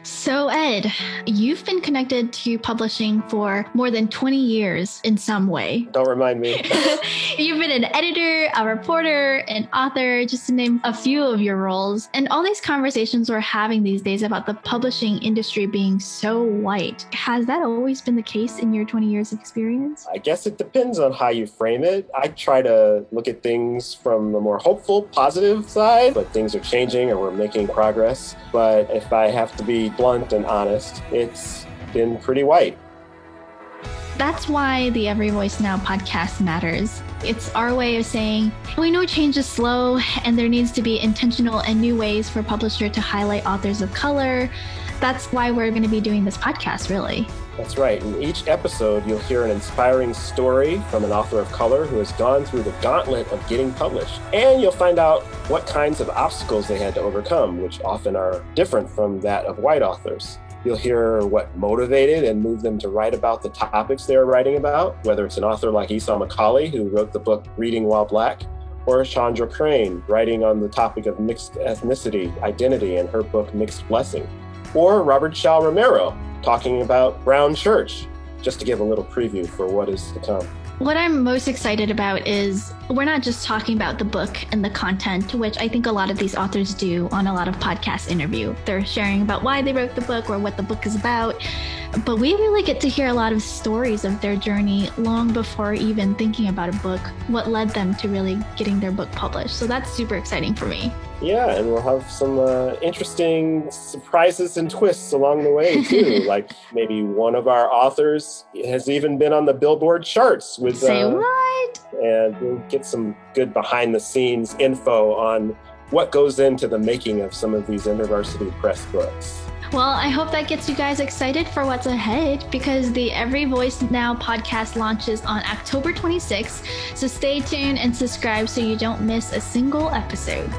So Ed, you've been connected to publishing for more than 20 years in some way. Don't remind me. You've been an editor, a reporter, an author, just to name a few of your roles. And all these conversations we're having these days about the publishing industry being so white. Has that always been the case in your 20 years of experience? I guess it depends on how you frame it. I try to look at things from the more hopeful, positive side, but things are changing or we're making progress. But if I have to be blunt and honest, it's been pretty white. That's why the Every Voice Now podcast matters. It's our way of saying, we know change is slow and there needs to be intentional and new ways for publishers to highlight authors of color. That's why we're going to be doing this podcast, really. That's right. In each episode, you'll hear an inspiring story from an author of color who has gone through the gauntlet of getting published. And you'll find out what kinds of obstacles they had to overcome, which often are different from that of white authors. You'll hear what motivated and moved them to write about the topics they are writing about, whether it's an author like Esau McCaulley, who wrote the book Reading While Black, or Chandra Crane, writing on the topic of mixed ethnicity, identity, in her book Mixed Blessing, or Robert Shaw Romero, talking about Brown Church, just to give a little preview for what is to come. What I'm most excited about is we're not just talking about the book and the content, which I think a lot of these authors do on a lot of podcast interview. They're sharing about why they wrote the book or what the book is about. But we really get to hear a lot of stories of their journey long before even thinking about a book, what led them to really getting their book published. So that's super exciting for me. Yeah, and we'll have some interesting surprises and twists along the way, too. Like maybe one of our authors has even been on the Billboard charts with... Say what? And we'll get some good behind-the-scenes info on what goes into the making of some of these InterVarsity Press books. Well, I hope that gets you guys excited for what's ahead, because the Every Voice Now podcast launches on October 26th. So stay tuned and subscribe so you don't miss a single episode.